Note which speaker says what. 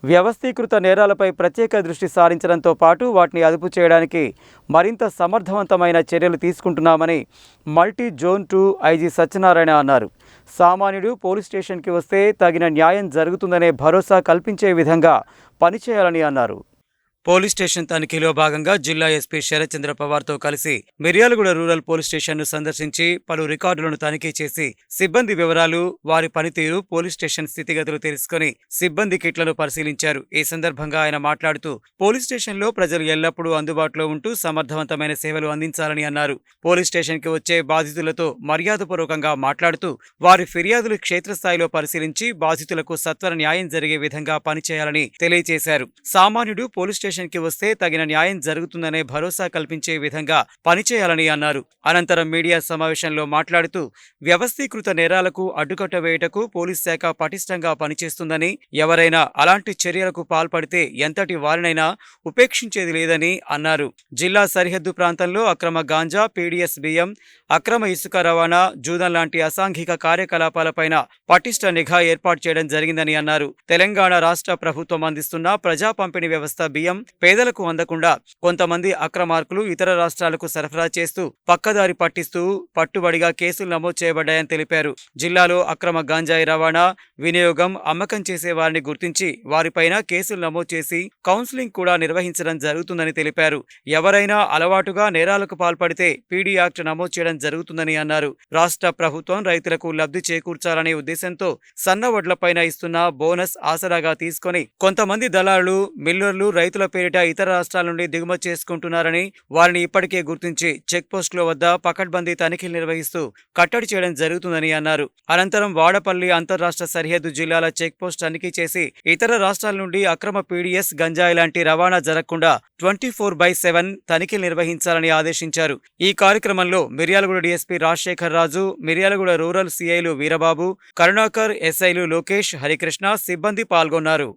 Speaker 1: వ్యవస్థీకృత నేరాలపై ప్రత్యేక దృష్టి సారించడంతో పాటు వాటిని అదుపు చేయడానికి మరింత సమర్థవంతమైన చర్యలు తీసుకుంటున్నామని మల్టీ జోన్ 2 ఐజీ సత్యనారాయణ అన్నారు. సామాన్యుడు పోలీస్ స్టేషన్కి వస్తే తగిన న్యాయం జరుగుతుందనే భరోసా కల్పించే విధంగా పనిచేయాలని అన్నారు. పోలీస్ స్టేషన్ తనిఖీలో భాగంగా జిల్లా ఎస్పీ శరత్చంద్ర పవార్తో కలిసి మిర్యాలగూడ రూరల్ పోలీస్ స్టేషన్ను సందర్శించి పలు రికార్డులను తనిఖీ చేసి సిబ్బంది వివరాలు, వారి పనితీరు, పోలీస్ స్టేషన్ స్థితిగతులు తెలుసుకుని సిబ్బంది కిట్లను పరిశీలించారు. ఈ సందర్భంగా ఆయన మాట్లాడుతూ పోలీస్ స్టేషన్లో ప్రజలు ఎల్లప్పుడూ అందుబాటులో ఉంటూ సమర్థవంతమైన సేవలు అందించాలని అన్నారు. పోలీస్ స్టేషన్కి వచ్చే బాధితులతో మర్యాదపూర్వకంగా మాట్లాడుతూ వారి ఫిర్యాదులు క్షేత్రస్థాయిలో పరిశీలించి బాధితులకు సత్వర న్యాయం జరిగే విధంగా పనిచేయాలని తెలియజేశారు. సామాన్యుడు పోలీస్ స్టేషన్కి వస్తే తగిన న్యాయం జరుగుతుందనే భరోసా కల్పించే విధంగా పనిచేయాలని అన్నారు. అనంతరం మీడియా సమావేశంలో మాట్లాడుతూ వ్యవస్థీకృత నేరాలకు అడ్డుకట్ట వేయటకు పోలీస్ శాఖ పటిష్టంగా పనిచేస్తుందని, ఎవరైనా అలాంటి చర్యలకు పాల్పడితే ఎంతటి వారినైనా ఉపేక్షించేది లేదని అన్నారు. జిల్లా సరిహద్దు ప్రాంతంలో అక్రమ గాంజా, పీడీఎస్ బియ్యం, అక్రమ ఇసుక రవాణా, జూదం లాంటి అసాంఘిక కార్యకలాపాలపైన పటిష్ట నిఘా ఏర్పాటు చేయడం జరిగిందని అన్నారు. తెలంగాణ రాష్ట్ర ప్రభుత్వం అందిస్తున్న ప్రజా పంపిణీ వ్యవస్థ బియ్యం పేదలకు అందకుండా కొంతమంది అక్రమార్కులు ఇతర రాష్ట్రాలకు సరఫరా చేస్తూ పక్కదారి పట్టిస్తూ పట్టుబడిగా కేసులు నమోదు చేయబడ్డాయని తెలిపారు. జిల్లాలో అక్రమ గాంజాయి రవాణా, వినియోగం, అమ్మకం చేసే వారిని గుర్తించి వారిపైన కేసులు నమోదు చేసి కౌన్సిలింగ్ కూడా నిర్వహించడం జరుగుతుందని తెలిపారు. ఎవరైనా అలవాటుగా నేరాలకు పాల్పడితే పీడీ యాక్ట్ నమోదు చేయడం జరుగుతుందని అన్నారు. రాష్ట్ర ప్రభుత్వం రైతులకు లబ్ధి చేకూర్చాలనే ఉద్దేశంతో సన్న వడ్లపైన ఇస్తున్న బోనస్ ఆసరాగా తీసుకొని కొంతమంది దళారులు, మిల్లర్లు రైతుల పేరిట ఇతర రాష్ట్రాల నుండి దిగుమతి చేసుకుంటున్నారని, వారిని ఇప్పటికే గుర్తించి చెక్ పోస్టుల వద్ద పకడ్బందీ తనిఖీలు నిర్వహిస్తూ కట్టడి చేయడం జరుగుతుందని అన్నారు. అనంతరం వాడపల్లి అంతర్రాష్ట్ర సరిహద్దు జిల్లాల చెక్ పోస్ట్ తనిఖీ చేసి ఇతర రాష్ట్రాల నుండి అక్రమ పీడీఎస్, గంజాయి లాంటి రవాణా జరగకుండా 24/7 తనిఖీలు నిర్వహించాలని ఆదేశించారు. ఈ కార్యక్రమంలో మిర్యాలగూడ డీఎస్పీ రాజశేఖర్ రాజు, మిర్యాలగూడ రూరల్ సీఐలు వీరబాబు, కరుణాకర్, ఎస్ఐలు లోకేష్, హరికృష్ణ, సిబ్బంది పాల్గొన్నారు.